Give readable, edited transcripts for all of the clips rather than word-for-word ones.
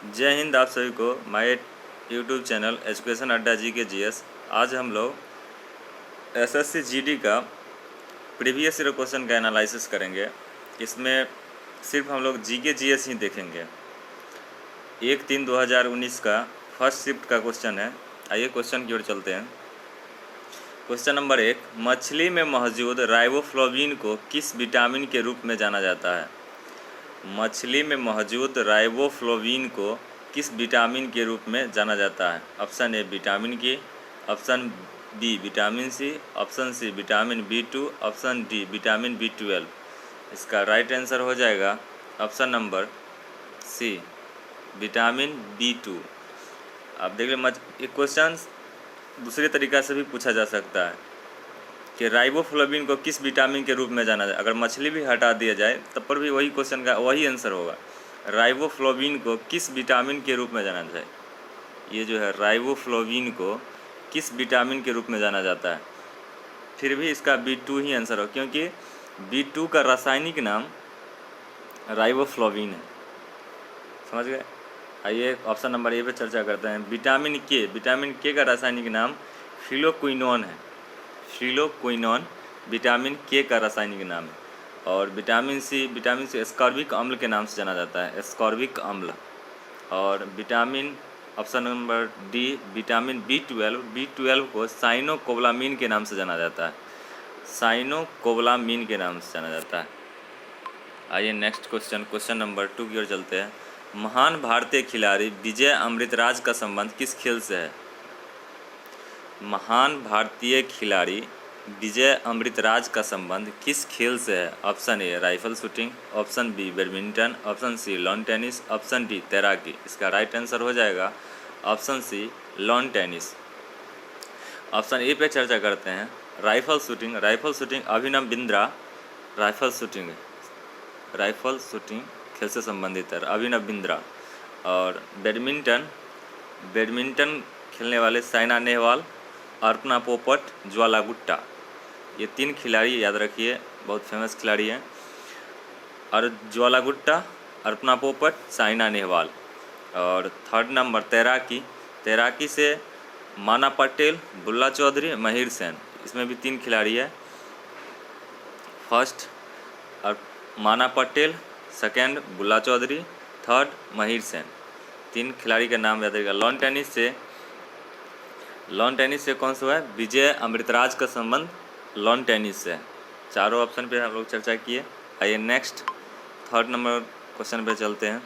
जय हिंद आप सभी को माय यूट्यूब चैनल एजुकेशन अड्डा जी के जीएस। आज हम लोग एसएससी जीडी का प्रीवियस ईयर क्वेश्चन का एनालिसिस करेंगे। इसमें सिर्फ हम लोग जीके जीएस ही देखेंगे। 1/3/2019 का फर्स्ट शिफ्ट का क्वेश्चन है। आइए क्वेश्चन की ओर चलते हैं। क्वेश्चन नंबर 1, मछली में मौजूद राइबोफ्लाविन को किस विटामिन के रूप में जाना जाता है? मछली में मौजूद राइबोफ्लाविन को किस विटामिन के रूप में जाना जाता है? Option A vitamin K, option B vitamin C, option C vitamin B2, option D vitamin B12। इसका राइट आंसर हो जाएगा ऑप्शन नंबर सी विटामिन B2। आप देख लें, ये क्वेश्चन दूसरे तरीक़ा से भी पूछा जा सकता है कि राइबोफ्लाविन को किस विटामिन के रूप में जाना जाए। अगर मछली भी हटा दिया जाए तब पर भी वही क्वेश्चन का वही आंसर होगा। राइबोफ्लाविन को किस विटामिन के रूप में जाना जाए? ये जो है राइबोफ्लाविन को किस विटामिन के रूप में जाना जाता है? फिर भी इसका B2 ही आंसर हो, क्योंकि B2 का रासायनिक नाम राइबोफ्लाविन है। समझ गए? आइए ऑप्शन नंबर ए पे चर्चा करते हैं। विटामिन के का रासायनिक नाम फिलोक्विनोन है। फिलोक्विनोन विटामिन के का रासायनिक नाम है। और विटामिन सी एस्कॉर्बिक अम्ल के नाम से जाना जाता है, एस्कॉर्बिक अम्ल। और vitamin option number D vitamin B12 को साइनोकोबालामिन के नाम से जाना जाता है, साइनोकोबालामिन के नाम से जाना जाता है। आइए नेक्स्ट क्वेश्चन नंबर 2 की ओर चलते हैं। महान भारतीय खिलाड़ी विजय अमृतराज का संबंध किस खेल से है? महान भारतीय खिलाड़ी विजय अमृतराज का संबंध किस खेल से है? Option A rifle shooting, option B badminton, option C lawn tennis, option D तैराकी। इसका राइट आंसर हो जाएगा option C lawn tennis. Option A पे चर्चा करते हैं। Rifle shooting Abhinav Bindra rifle shooting खेल से संबंधित है, अभिनव बिंद्रा। और बैडमिंटन खेलने वाले साइना नेहवाल, अर्पणा पोपट, ज्वाला गुट्टा। ये 3 खिलाड़ी याद रखिए, बहुत फेमस खिलाड़ी हैं। और ज्वाला गुट्टा, अर्पणा पोपट, साइना नेहवाल। और थर्ड नंबर तैराकी से माना पटेल, बुल्ला चौधरी, महिर सेन। इसमें भी 3 खिलाड़ी है। फर्स्ट और माना पटेल, सेकेंड बुल्ला चौधरी, थर्ड महिर सेन। 3 खिलाड़ी का नाम याद रखिएगा। लॉन टेनिस से कौन सा है? विजय अमृतराज का संबंध लॉन टेनिस से है। चारों ऑप्शन पे हम लोग चर्चा किए। आइए नेक्स्ट थर्ड नंबर क्वेश्चन पे चलते हैं।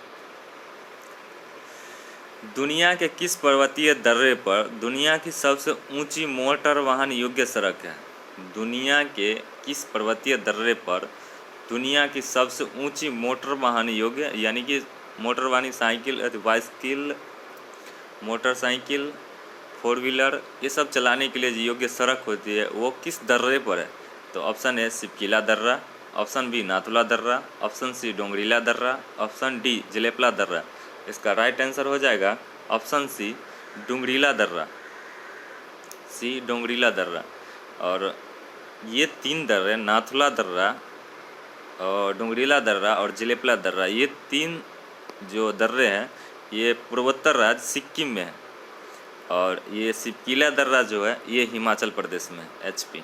दुनिया के किस पर्वतीय दर्रे पर दुनिया की सबसे ऊंची मोटर वाहन योग्य सड़क है? दुनिया के किस पर्वतीय दर्रे पर दुनिया की सबसे ऊंची मोटर वाहन योग्य, यानी कि मोटर वाहन साइकिल, बाइसिकल, मोटरसाइकिल, 4 व्हीलर, ये सब चलाने के लिए जो योग्य सड़क होती है वो किस दर्रे पर है? तो ऑप्शन ए सिपकिला दर्रा, ऑप्शन बी नाथुला दर्रा, ऑप्शन सी डोंगरीला दर्रा, ऑप्शन डी जलेपला दर्रा। इसका राइट आंसर हो जाएगा ऑप्शन सी डोंगरीला दर्रा। और ये 3 दर्रे, नाथुला दर्रा और डोंगरीला दर्रा और जलेपला दर्रा, ये 3 जो दर्रे हैं ये पूर्वोत्तर राज्य सिक्किम में है। और ये सिपकिला दर्रा जो है ये हिमाचल प्रदेश में है, HP।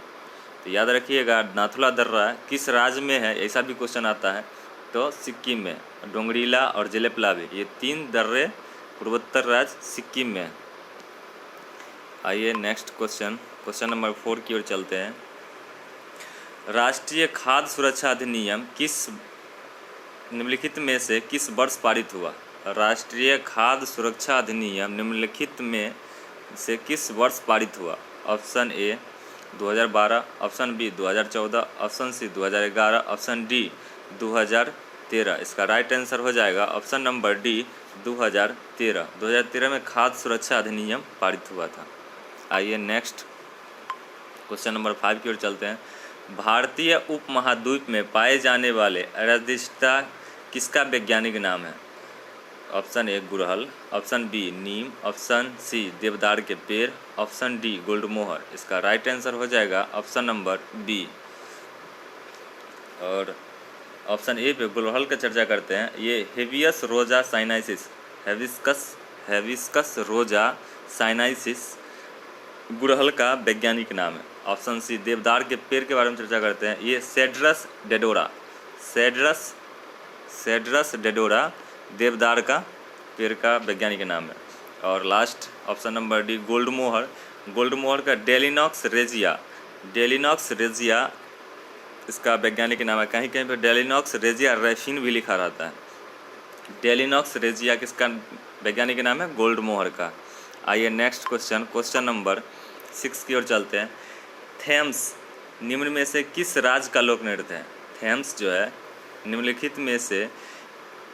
तो याद रखिएगा नाथुला दर्रा किस राज्य में है, ऐसा भी क्वेश्चन आता है तो सिक्किम में। डोंगरीला और जलेपला भी, ये 3 दर्रे पूर्वोत्तर राज्य सिक्किम में है। आइए नेक्स्ट क्वेश्चन नंबर 4 की ओर चलते हैं। राष्ट्रीय खाद्य सुरक्षा अधिनियम किस निम्नलिखित में से किस वर्ष पारित हुआ? राष्ट्रीय खाद्य सुरक्षा अधिनियम निम्नलिखित में से किस वर्ष पारित हुआ? Option A 2012, option B 2014, option C 2011, option D 2013। इसका राइट आंसर हो जाएगा ऑप्शन नंबर डी 2013। 2013 में खाद्य सुरक्षा अधिनियम पारित हुआ था। आइए नेक्स्ट क्वेश्चन नंबर 5 की ओर चलते हैं। भारतीय उपमहाद्वीप में पाए जाने वाले एरादिस्टा किसका वैज्ञानिक नाम है? ऑप्शन ए गुड़हल, ऑप्शन बी नीम, ऑप्शन सी देवदार के पेड़, ऑप्शन डी गुलमोहर। इसका राइट आंसर हो जाएगा ऑप्शन नंबर बी। और ऑप्शन ए पे गुड़हल का चर्चा करते हैं। ये हेवियस रोजा साइनेसिस हैबिस्कस रोजा साइनाइसिस गुड़हल का वैज्ञानिक नाम है। ऑप्शन सी, देवदार के पेड़ के बारे में चर्चा करते हैं। ये सेड्रस डेडोरा देवदार का पेड़ का वैज्ञानिक नाम है। और last option number D, gold मोहर का डेलिनॉक्स रेजिया इसका वैज्ञानिक नाम है। कहीं कहीं पर डेलिनॉक्स रेजिया रेफिन भी लिखा रहता है। डेलिनॉक्स रेजिया किसका वैज्ञानिक नाम है? गोल्ड मोहर का। आइए नेक्स्ट क्वेश्चन नंबर 6 की ओर चलते हैं। थेम्स निम्न में से किस राज्य का लोक नृत्य है? थेम्स जो है निम्नलिखित में से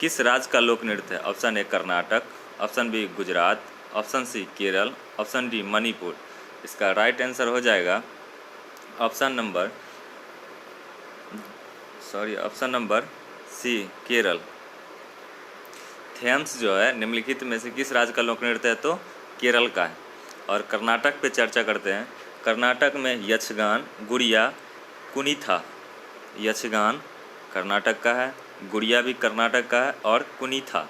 किस राज्य का लोक नृत्य है? Option A Karnataka, option B Gujarat, option C Kerala, option D Manipur. इसका राइट आंसर हो जाएगा option number C Kerala. Thames जो है निम्नलिखित में से किस राज्य का लोक नृत्य है? तो केरल का है। और कर्नाटक पे चर्चा करते हैं। कर्नाटक में यक्षगान, गुड़िया, कुनीथा। यक्षगान कर्नाटक का है, गुड़िया भी कर्नाटक का है और कुनीथा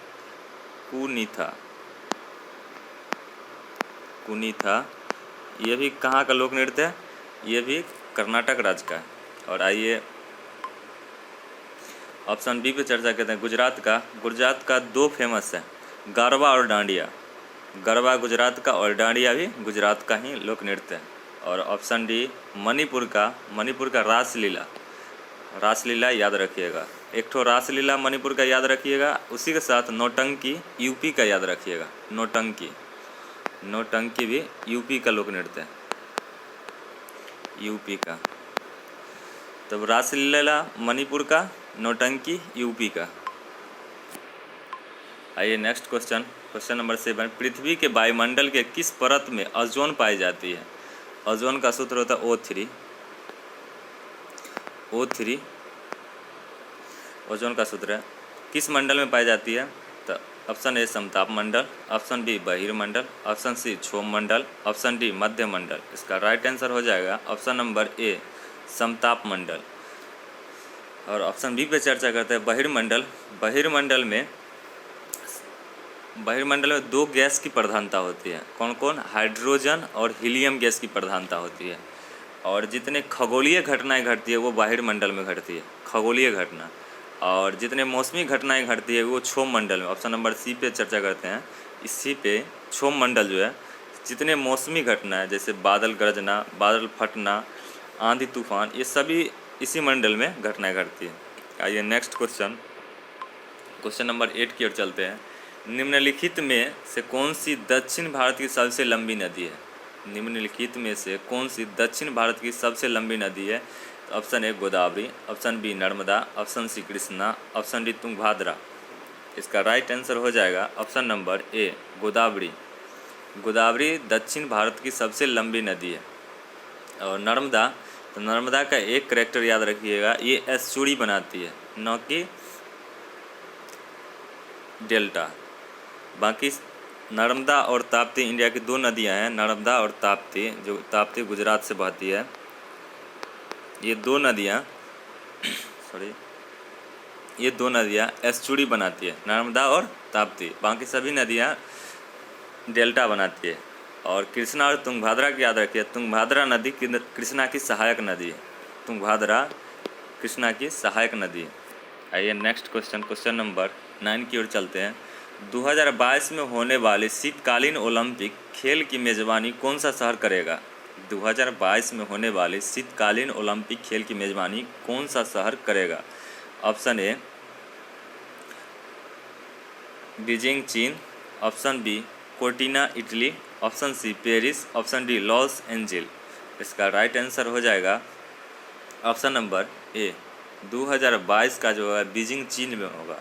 ये भी कहाँ का लोक नृत्य है? ये भी कर्नाटक राज्य का है। और आइए ऑप्शन बी पे चर्चा करते हैं। गुजरात का 2 फेमस है, गरबा और डांडिया। गरबा गुजरात का और डांडिया भी गुजरात का ही लोक नृत्य है। और ऑप्शन डी मणिपुर का रासलीला याद रखिएगा। एक ठो रासलीला मणिपुर का याद रखिएगा, उसी के साथ नौटंकी यूपी का याद रखिएगा। नौटंकी भी यूपी का लोक नृत्य है, यूपी का। तब रासलीला मणिपुर का, नौटंकी यूपी का। आइए नेक्स्ट क्वेश्चन नंबर 7। पृथ्वी के वायुमंडल के किस परत में ओजोन पाई जाती है? ओजोन का सूत्र होता है O3। ओजोन का सूत्र है। किस मंडल में पाई जाती है? तो ऑप्शन ए समताप मंडल, ऑप्शन बी बहिर्मंडल, ऑप्शन सी क्षोभ मंडल, ऑप्शन डी मध्य मंडल। इसका राइट आंसर हो जाएगा ऑप्शन नंबर ए समताप मंडल। और ऑप्शन बी पे चर्चा करते हैं। बहिर्मंडल में 2 गैस की प्रधानता होती है। कौन? हाइड्रोजन और हीलियम गैस की प्रधानता होती है। और जितने खगोलीय घटनाएं घटती है वो बाहिर्मंडल में घटती है, खगोलीय घटना। और जितने मौसमी घटनाएं घटती है वो क्षोभ मंडल में। ऑप्शन नंबर सी पे चर्चा करते हैं। इसी पे क्षोभ मंडल जो है, जितने मौसमी घटना है जैसे बादल गरजना, बादल फटना, आंधी तूफान, ये सभी इसी मंडल में घटनाएं घटती है। आइए नेक्स्ट क्वेश्चन नंबर 8 की ओर चलते हैं। निम्नलिखित में से कौन सी दक्षिण भारत की सबसे लंबी नदी है? निम्नलिखित में से कौन सी दक्षिण भारत की सबसे लंबी नदी है? Option A Godavari, option B Narmada, option C Krishna, option D Tungabhadra. इसका राइट आंसर हो जाएगा option number A Godavari. Godavari दक्षिण भारत की सबसे लंबी नदी है। और नर्मदा का एक करैक्टर याद रखिएगा, ये एस्चुरी बनाती है, न कि डेल्टा। बाकी नर्मदा और ताप्ती इंडिया की 2 नदियां हैं, नर्मदा और ताप्ती, जो ताप्ती गुजरात से बहती है। ये दो नदियाँ एस्चुरी बनाती है, नर्मदा और ताप्ती। बाकी सभी नदियाँ डेल्टा बनाती है। और कृष्णा और तुंगभद्रा की याद रखिए, तुंगभद्रा नदी कृष्णा की सहायक नदी है। तुंगभद्रा कृष्णा की सहायक नदी है। आइए नेक्स्ट क्वेश्चन नंबर 9 की ओर चलते हैं। 2022 में होने वाले शीतकालीन ओलंपिक खेल की मेज़बानी कौन सा शहर करेगा? 2022 में होने वाले शीतकालीन ओलंपिक खेल की मेज़बानी कौन सा शहर करेगा? Option A Beijing China, option B Cortina Italy, option C Paris, option D Los Angeles. इसका राइट आंसर हो जाएगा ऑप्शन नंबर ए 2022 का जो है बीजिंग चीन में होगा।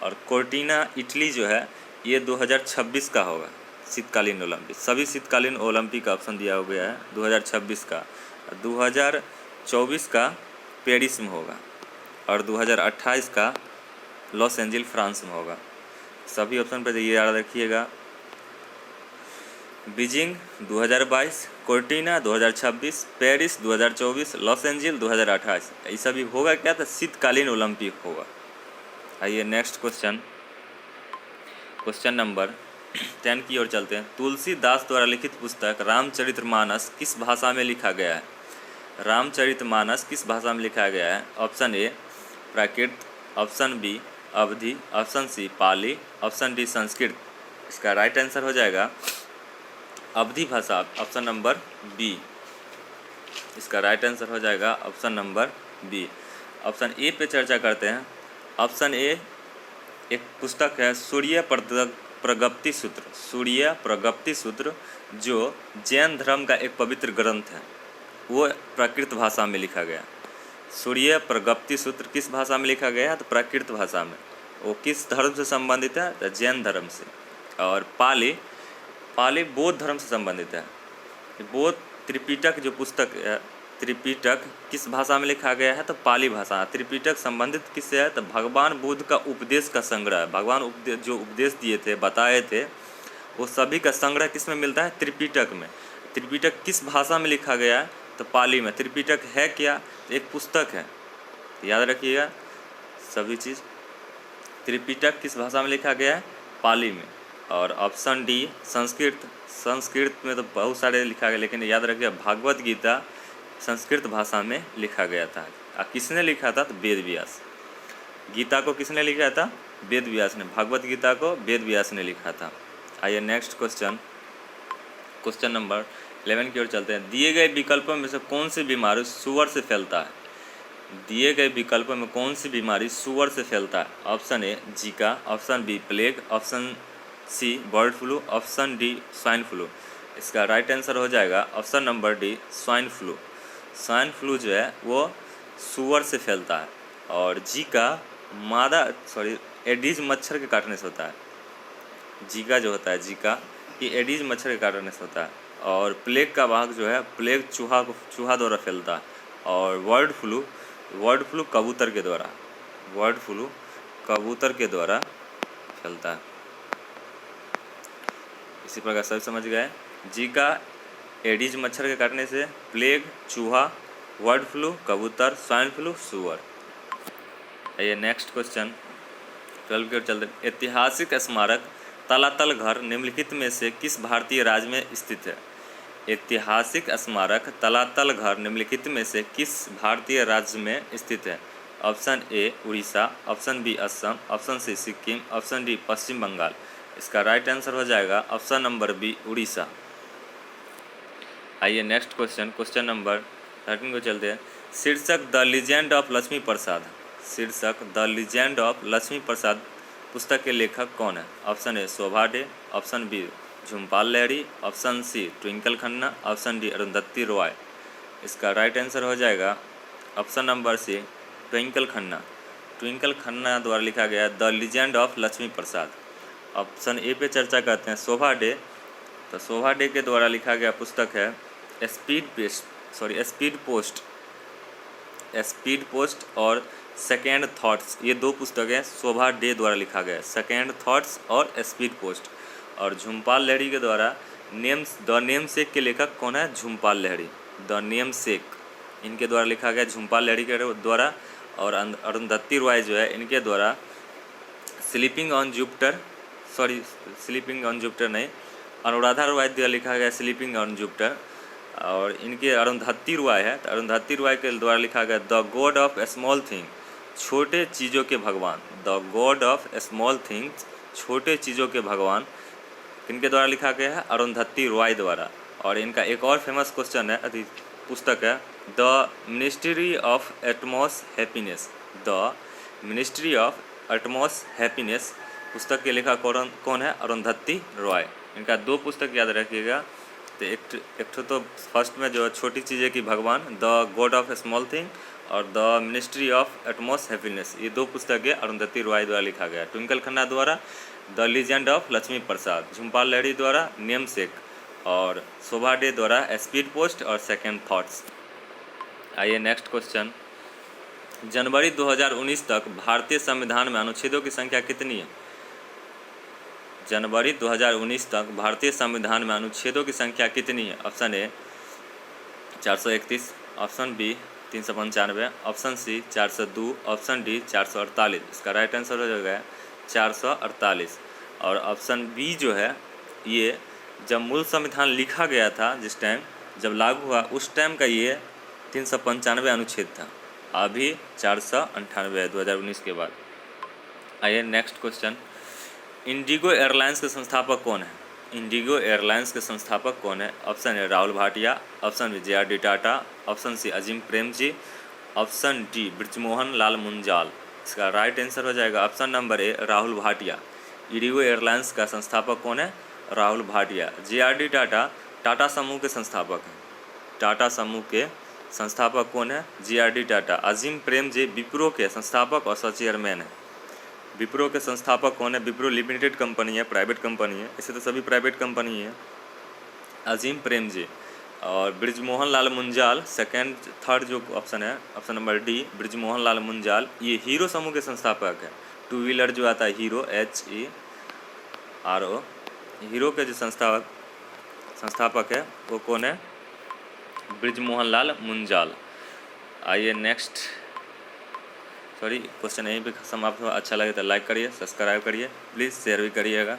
और कोर्टिना इटली जो है ये 2026 का होगा शीतकालीन ओलंपिक। सभी शीतकालीन ओलंपिक का ऑप्शन दिया हो गया है 2026 का। 2024 का पेरिस में होगा और 2028 का लॉस एंजिल फ्रांस में होगा। सभी ऑप्शन पर ये याद रखिएगा, Beijing 2022, Cortina 2026, Paris 2024, loss angel 2028। ये सभी होगा क्या? तो शीतकालीन ओलंपिक होगा। आइए नेक्स्ट क्वेश्चन, क्वेश्चन नंबर 10 की ओर चलते हैं। तुलसीदास द्वारा लिखित पुस्तक रामचरितमानस किस भाषा में लिखा गया है? रामचरितमानस किस भाषा में लिखा गया है? Option A Prakrit, option B Awadhi, option C Pali, option D Sanskrit. इसका राइट आंसर हो जाएगा अवधी भाषा, ऑप्शन नंबर बी। इसका राइट आंसर हो जाएगा option number B. Option A पे चर्चा करते हैं। ऑप्शन ए एक पुस्तक है सूर्य प्रगप्ति सूत्र। सूर्य प्रगप्ति सूत्र जो जैन धर्म का एक पवित्र ग्रंथ है, वो प्राकृत भाषा में लिखा गया। सूर्य प्रगप्ति सूत्र किस भाषा में लिखा गया है? तो प्राकृत भाषा में। वो किस धर्म से संबंधित है? तो जैन धर्म से। और पाली बौद्ध धर्म से संबंधित है। बौद्ध त्रिपिटक जो पुस्तक है, त्रिपिटक किस भाषा में लिखा गया है? तो पाली भाषा। त्रिपिटक संबंधित किससे है? तो भगवान बुद्ध का उपदेश का संग्रह है। भगवान जो उपदेश दिए थे, बताए थे, वो सभी का संग्रह किस में मिलता है? त्रिपिटक में। त्रिपिटक किस भाषा में लिखा गया है? तो पाली में। त्रिपिटक है क्या? एक पुस्तक है, याद रखिएगा सभी चीज़। त्रिपिटक किस भाषा में लिखा गया है? पाली में। और ऑप्शन डी संस्कृत। संस्कृत में तो बहुत सारे लिखा गया, लेकिन याद रखिए भागवत गीता संस्कृत भाषा में लिखा गया था। किसने लिखा था? तो वेद व्यास। गीता को किसने लिखा था? वेद व्यास ने। भागवत गीता को वेद व्यास ने लिखा था। आइए नेक्स्ट क्वेश्चन, क्वेश्चन नंबर 11 की ओर चलते हैं। दिए गए विकल्पों में से कौन सी बीमारी सुअर से फैलता है? दिए गए विकल्पों में कौन सी बीमारी सुअर से फैलता है? Option A Zika, option B plague, option C bird flu, option D swine flu. इसका राइट आंसर हो जाएगा option number D swine flu. Swine flu जो है वो सुअर से फैलता है। और जीका एडीज मच्छर के काटने से होता है। जीका जो होता है, जीका ये एडीज मच्छर के काटने से होता है। और प्लेग का भाग जो है, प्लेग चूहा द्वारा फैलता है। और बर्ड फ्लू कबूतर के द्वारा, बर्ड फ्लू कबूतर के द्वारा फैलता है। इसी प्रकार सब समझ गए। जीका एडीज मच्छर के काटने से, प्लेग चूहा, बर्ड फ्लू कबूतर, स्वाइन फ्लू सुअर। ये नेक्स्ट क्वेश्चन 12 की ओर चलते हैं। ऐतिहासिक स्मारक तलातल घर निम्नलिखित में से किस भारतीय राज्य में स्थित है? ऐतिहासिक स्मारक तलातल घर निम्नलिखित में से किस भारतीय राज्य में स्थित है? Option A Orissa, option B Assam, option C Sikkim, option D Paschim Bengal. इसका राइट आंसर हो जाएगा ऑप्शन नंबर बी उड़ीसा। आइए नेक्स्ट क्वेश्चन, क्वेश्चन नंबर 13 को चलते हैं। शीर्षक the legend of Lakshmi Prasad, शीर्षक the legend of Lakshmi Prasad पुस्तक के लेखक कौन है? Option A Shobhaa De, option B Jhumpa Lahiri, option C Twinkle Khanna, option D Arundhati Roy. इसका राइट आंसर हो जाएगा option number C Twinkle Khanna. Twinkle Khanna द्वारा लिखा गया the legend of Lakshmi Prasad. Option A पे चर्चा करते हैं शोभा डे। तो शोभा डे के द्वारा लिखा गया पुस्तक है स्पीड पोस्ट और सेकेंड थॉट्स। ये दो पुस्तकें शोभा डे द्वारा लिखा गया है, सेकेंड थॉट्स और स्पीड पोस्ट। और झुम्पाल लहरी के द्वारा द नेम सेक के लेखक कौन है? झुम्पाल लहरी, द नेम सेक इनके द्वारा लिखा गया, झुम्पाल लहरी के द्वारा। और अरुंधति रॉय जो है इनके द्वारा स्लीपिंग ऑन जुपिटर नहीं, अनुराधा रॉय द्वारा लिखा गया स्लीपिंग ऑन जुपिटर। और इनके अरुंधति रॉय है, तो अरुंधति रॉय के द्वारा लिखा गया the god of small thing, छोटे चीज़ों के भगवान। The god of small things, छोटे चीज़ों के भगवान किनके द्वारा लिखा गया है? अरुंधति रॉय द्वारा। और इनका एक और फेमस क्वेश्चन है, पुस्तक है the ministry of utmost happiness. The ministry of utmost happiness पुस्तक के लेखक कौन है? अरुंधति रॉय। इनका दो पुस्तक याद रखिएगा। तो एक तो फर्स्ट में जो छोटी चीज़ें की भगवान, the god of small thing, और the ministry of utmost happiness, ये दो पुस्तकें अरुंधति रॉय द्वारा लिखा गया। ट्विंकल खन्ना द्वारा द लीजेंड ऑफ लक्ष्मी प्रसाद, झुम्पाल लहरी द्वारा नेम सेक, और शोभा डे द्वारा स्पीड पोस्ट और सेकेंड थॉट्स। आइए नेक्स्ट क्वेश्चन। जनवरी 2019 तक भारतीय संविधान में अनुच्छेदों की संख्या कितनी है? जनवरी 2019 तक भारतीय संविधान में अनुच्छेदों की संख्या कितनी है? Option A 431, option B 395, option C 402, option D 448। इसका राइट आंसर हो जाएगा 448। और ऑप्शन बी जो है ये जब मूल संविधान लिखा गया था, जिस टाइम जब लागू हुआ उस टाइम का ये 395 अनुच्छेद था, अभी 498 है 2019 के बाद। आइए नेक्स्ट क्वेश्चन, इंडिगो एयरलाइंस के संस्थापक कौन है? इंडिगो एयरलाइंस के संस्थापक कौन है? Option A Rahul Bhatia, option B JRD Tata, option C Azim Premji, option D Brijmohan Lal Munjal. इसका राइट आंसर हो जाएगा option number A Rahul Bhatia. IndiGo airlines का संस्थापक कौन है? राहुल भाटिया। JRD टाटा टाटा समूह के संस्थापक हैं। टाटा समूह के संस्थापक कौन है? JRD टाटा। अजीम प्रेमजी विप्रो के संस्थापक और चेयरमैन है। विप्रो के संस्थापक कौन है? विप्रो लिमिटेड कंपनी है, प्राइवेट कंपनी है, ऐसे तो सभी प्राइवेट कंपनी है। अजीम प्रेमजी। और ब्रिजमोहन लाल मुंजाल सेकंड थर्ड जो ऑप्शन है, option number D Brijmohan Lal Munjal, ये हीरो समूह के संस्थापक है। टू व्हीलर जो आता है हीरो, HERO, हीरो के जो संस्थापक है वो कौन है? ब्रिजमोहन लाल मुंजाल। आइए नेक्स्ट, सॉरी क्वेश्चन यहीं पे समाप्त हुआ। अच्छा लगे तो लाइक करिए, सब्सक्राइब करिए, प्लीज़ शेयर भी करिएगा।